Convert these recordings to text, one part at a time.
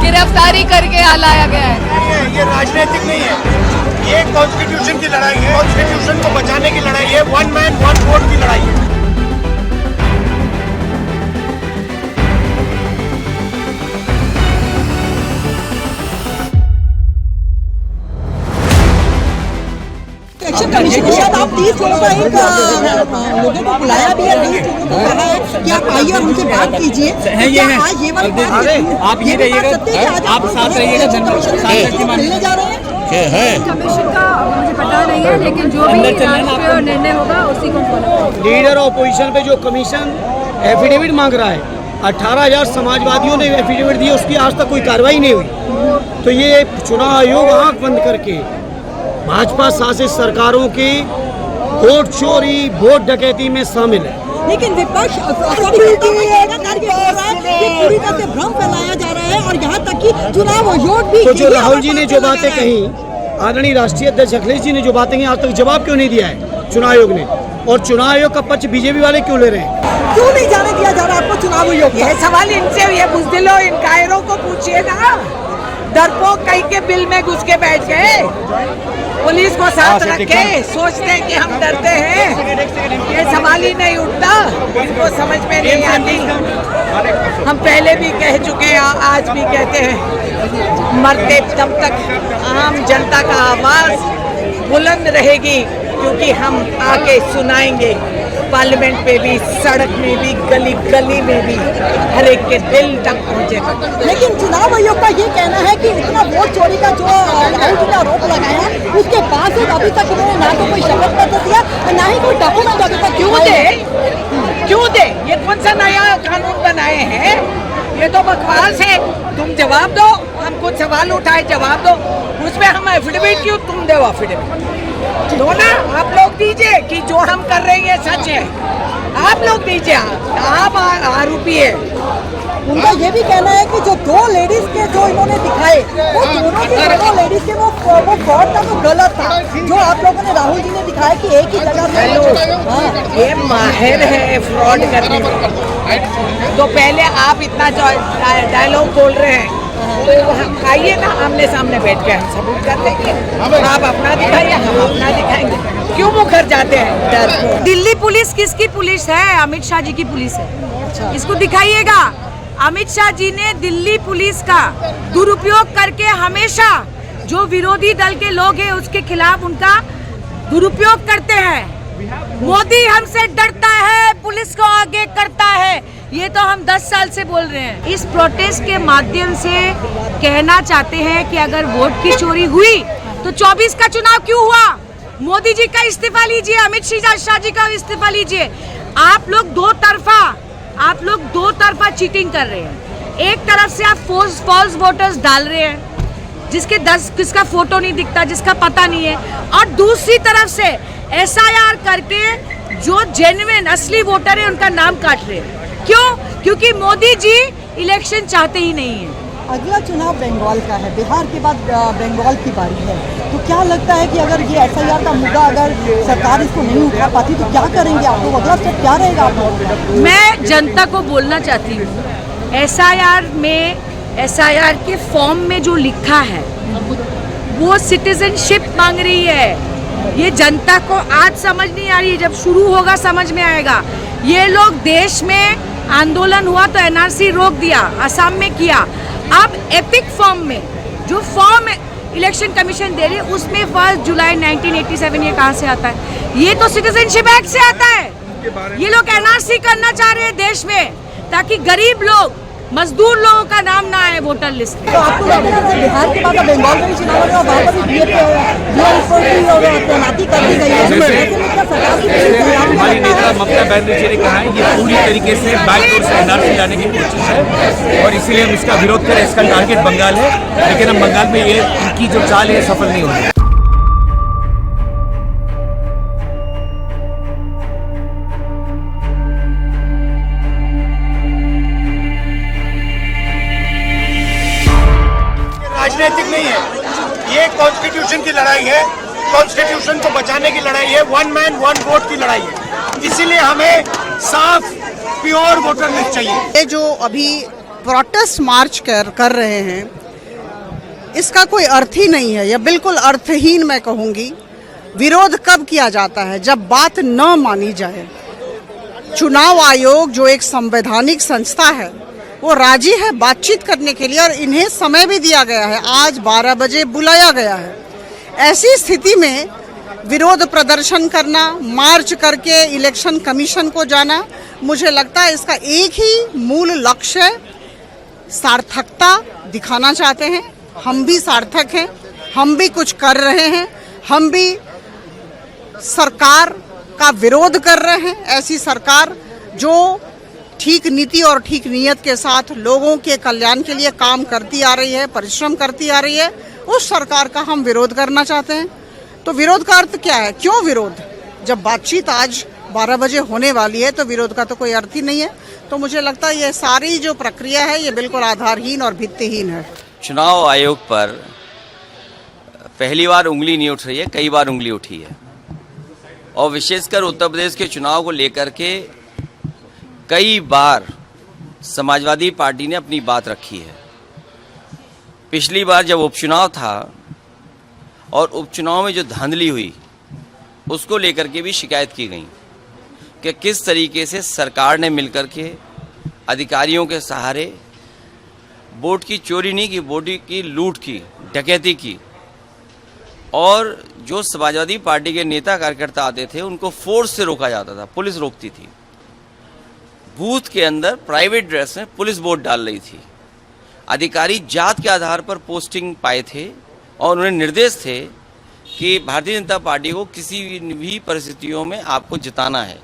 गिरफ्तारी करके लाया गया है। ये राजनीतिक नहीं है, ये कॉन्स्टिट्यूशन की लड़ाई है, कॉन्स्टिट्यूशन को बचाने की लड़ाई है, वन मैन वन वोट की लड़ाई है। इलेक्शन कमीशन के साथ आप 30 लोगों को बुलाया भी है, 30 लोगों को कहा है कि आप आइए और उनसे बात कीजिए। आज ये वाली बात आप ये रहिएगा, आप साथ रहिएगा, मिलने जा रहे हैं। कमीशन का मुझे पता नहीं है, लेकिन जो भी राष्ट्रीय निर्णय होगा उसी को फॉलो। लीडर ऑपोजिशन पे जो कमीशन एफिडेविट मांग रहा है, 18,000 समाजवादियों ने एफिडेविट दी, उसकी आज तक कोई कार्रवाई नहीं हुई। तो ये चुनाव आयोग आंख बंद करके भाजपा शासित सरकारों की वोट चोरी, वोट डकैती में शामिल है। लेकिन विपक्ष पूरी तरह से भ्रम फैलाया जा रहा है और यहाँ तक कि चुनाव आयोग भी। तो जो राहुल जी ने जो बातें कही, आदरणीय राष्ट्रीय अध्यक्ष अखिलेश जी ने जो बातें कही, आज तक जवाब क्यों नहीं दिया है चुनाव आयोग ने? और चुनाव आयोग का पक्ष बीजेपी वाले क्यों ले रहे हैं? क्यों नहीं जाने दिया जा रहा आपको चुनाव आयोग? ये सवाल इनसे ये पूछ लो, इन कायरों को पूछिए ना। डरपोक कहीं के बिल में घुस के बैठ गए, पुलिस को साथ रख के सोचते हैं कि हम डरते हैं। ये सवाल ही नहीं उठता, इनको समझ में नहीं आती। हम पहले भी कह चुके हैं, आज भी कहते हैं, मरते दम तक आम जनता का आवाज बुलंद रहेगी, क्योंकि हम आके सुनाएंगे। पार्लियामेंट पे भी, सड़क में भी, गली गली में भी, हर एक के दिल तक पहुँचेगा। लेकिन चुनाव आयोग का ये कहना है कि इतना वोट चोरी का जो राहुल जी ने आरोप लगाया, उसके बावजूद अभी तक उन्होंने ना तो कोई शपथ पत्र दिया और ना ही कोई डॉक्यूमेंट अभी तक। क्यों दे? ये कौन सा नया कानून बनाए हैं? ये तो बकवास है। तुम जवाब दो, हम कुछ सवाल उठाए, जवाब दो। उसमें हम एफिडेविट क्यों तुम दो? एफिडेविट दो ना, आप लोग दीजिए कि जो हम कर रहे हैं सच है। आप लोग दीजिए, आप आरोपी है। उनका ये भी कहना है कि जो दो लेडीज के जो इन्होंने दिखाए, वो दोनों की दोनों लेडीज के वो फ्रॉड था, वो गलत था। जो आप लोगों ने राहुल जी ने दिखाया कि एक ही जगह में ये माहिर है फ्रॉड करने में। तो पहले आप इतना डायलॉग बोल रहे हैं, तो आइए ना आमने सामने बैठ के हम सबूत कर देंगे। आप अपना दिखाइए, हम अपना दिखाएंगे। क्यों मुखर जाते हैं डर को? दिल्ली पुलिस किसकी पुलिस है? अमित शाह जी की पुलिस है। इसको दिखाइएगा। अमित शाह जी ने दिल्ली पुलिस का दुरुपयोग करके हमेशा जो विरोधी दल के लोग हैं उसके खिलाफ उनका दुरुपयोग करते हैं। मोदी हमसे डरता है, पुलिस को आगे करता है, ये तो हम 10 साल से बोल रहे हैं। इस प्रोटेस्ट के माध्यम से कहना चाहते हैं कि अगर वोट की चोरी हुई तो 24 का चुनाव क्यों हुआ? मोदी जी का इस्तीफा लीजिए, अमित शाह जी का इस्तीफा लीजिए। आप लोग दो तरफा चीटिंग कर रहे हैं। एक तरफ से आप फॉल्स वोटर्स डाल रहे हैं, जिसका फोटो नहीं दिखता, जिसका पता नहीं है, और दूसरी तरफ से SIR करके जो जेन्युइन असली वोटर है उनका नाम काट रहे हैं। क्यों? क्योंकि मोदी जी इलेक्शन चाहते ही नहीं है। अगला चुनाव बंगाल का है, बिहार के बाद बंगाल की बारी है। तो क्या लगता है कि अगर ये SIR का मुद्दा अगर सरकार इसको नहीं उठा पाती तो क्या करेंगे आप लोग? अगला स्टेप क्या रहेगा आप लोगों? मैं जनता को बोलना चाहती हूँ, SIR के फॉर्म में जो लिखा है वो सिटीजनशिप मांग रही है। ये जनता को आज समझ नहीं आ रही है, जब शुरू होगा समझ में आएगा। ये लोग देश में आंदोलन हुआ तो NRC रोक दिया, असम में किया। अब एपिक फॉर्म में जो फॉर्म इलेक्शन कमीशन दे रही है उसमें 1 जुलाई 1987 ये कहाँ से आता है? ये तो सिटीजनशिप एक्ट से आता है। ये लोग NRC करना चाह रहे हैं देश में, ताकि गरीब लोग, मजदूर लोगों का नाम ना आए वोटर लिस्ट में। तो आपको लगता है कि बिहार के बाद बंगाल में भी चुनाव होगा, वहाँ पर भी तैनाती कर दी गई है? हमारी नेता ममता बनर्जी जी ने कहा है ये पूरी तरीके से बैकडोर से NRC लाने की कोशिश है और इसीलिए हम इसका विरोध करें। इसका टारगेट बंगाल है, लेकिन हम बंगाल में ये इनकी जो चाल है सफल नहीं होगी। राजनीतिक नहीं है, ये कॉन्स्टिट्यूशन की लड़ाई है, कॉन्स्टिट्यूशन को बचाने की लड़ाई है, वन मैन वन वोट की लड़ाई है। इसीलिए हमें साफ प्योर वोटर लिस्ट चाहिए। ये जो अभी प्रोटेस्ट मार्च कर रहे हैं, इसका कोई अर्थ ही नहीं है, यह बिल्कुल अर्थहीन मैं कहूँगी। विरोध कब किया जाता है? जब बात न मानी जाए। चुनाव आयोग जो एक संवैधानिक संस्था है वो राजी है बातचीत करने के लिए और इन्हें समय भी दिया गया है, आज 12 बजे बुलाया गया है। ऐसी स्थिति में विरोध प्रदर्शन करना, मार्च करके इलेक्शन कमीशन को जाना, मुझे लगता है इसका एक ही मूल लक्ष्य है, सार्थकता दिखाना चाहते हैं। हम भी सार्थक हैं, हम भी कुछ कर रहे हैं, हम भी सरकार का विरोध कर रहे हैं। ऐसी सरकार जो ठीक नीति और ठीक नीयत के साथ लोगों के कल्याण के लिए काम करती आ रही है, परिश्रम करती आ रही है, उस सरकार का हम विरोध करना चाहते हैं। तो विरोध का अर्थ क्या है? क्यों विरोध? जब बातचीत आज 12 बजे होने वाली है तो विरोध का तो कोई अर्थ ही नहीं है। तो मुझे लगता है ये सारी जो प्रक्रिया है ये बिल्कुल आधारहीन और भित्तिहीन है। चुनाव आयोग पर पहली बार उंगली नहीं उठ रही है, कई बार उंगली उठी है और विशेषकर उत्तर प्रदेश के चुनाव को लेकर के कई बार समाजवादी पार्टी ने अपनी बात रखी है। पिछली बार जब उपचुनाव था और उपचुनाव में जो धांधली हुई उसको लेकर के भी शिकायत की गई कि किस तरीके से सरकार ने मिलकर के अधिकारियों के सहारे वोट की चोरी नहीं की, वोट की लूट की, डकैती की और जो समाजवादी पार्टी के नेता कार्यकर्ता आते थे उनको फोर्स से रोका जाता था, पुलिस रोकती थी। बूथ के अंदर प्राइवेट ड्रेस में पुलिस वोट डाल रही थी। अधिकारी जात के आधार पर पोस्टिंग पाए थे और उन्हें निर्देश थे कि भारतीय जनता पार्टी को किसी भी परिस्थितियों में आपको जिताना है।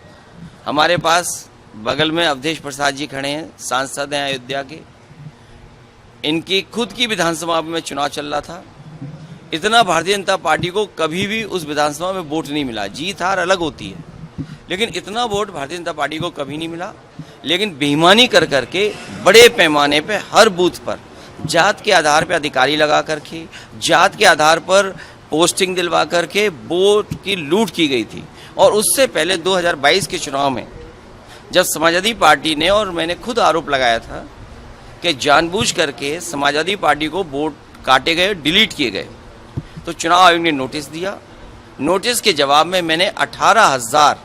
हमारे पास बगल में अवधेश प्रसाद जी खड़े हैं, सांसद हैं अयोध्या के। इनकी खुद की विधानसभा में चुनाव चल रहा था। इतना भारतीय जनता पार्टी को कभी भी उस विधानसभा में वोट नहीं मिला। जीत हार अलग होती है, लेकिन इतना वोट भारतीय जनता पार्टी को कभी नहीं मिला। लेकिन बेईमानी कर करके बड़े पैमाने पे हर बूथ पर जात के आधार पर अधिकारी लगा करके, जात के आधार पर पोस्टिंग दिलवा करके वोट की लूट की गई थी। और उससे पहले 2022 के चुनाव में जब समाजवादी पार्टी ने, और मैंने खुद आरोप लगाया था कि जानबूझ करके समाजवादी पार्टी को वोट काटे गए, डिलीट किए गए, तो चुनाव आयोग ने नोटिस दिया। नोटिस के जवाब में मैंने 18,000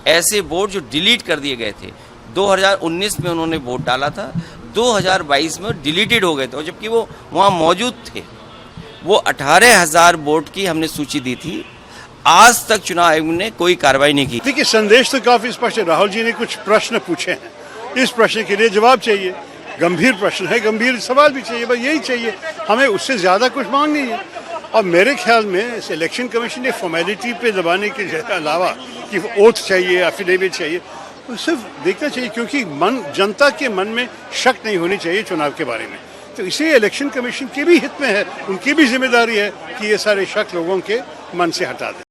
ऐसे वोट जो डिलीट कर दिए गए थे, 2019 में उन्होंने वोट डाला था, 2022 में डिलीटेड हो गए थे, और जबकि वो वहाँ मौजूद थे। वो 18,000 वोट की हमने सूची दी थी। आज तक चुनाव आयोग ने कोई कार्रवाई नहीं की। देखिए, संदेश तो काफी स्पष्ट है। राहुल जी ने कुछ प्रश्न पूछे हैं, इस प्रश्न के लिए जवाब चाहिए। गंभीर प्रश्न है, गंभीर सवाल भी चाहिए, बस यही चाहिए। हमें उससे ज्यादा कुछ मांग नहीं है। और मेरे ख्याल में इस इलेक्शन कमीशन ने फॉर्मेलिटी पे दबाने के अलावा कि ओथ चाहिए, एफिडेविट चाहिए, तो सिर्फ देखना चाहिए, क्योंकि जनता के मन में शक नहीं होनी चाहिए चुनाव के बारे में। तो इसे इलेक्शन कमीशन के भी हित में है, उनकी भी जिम्मेदारी है कि ये सारे शक लोगों के मन से हटा दें।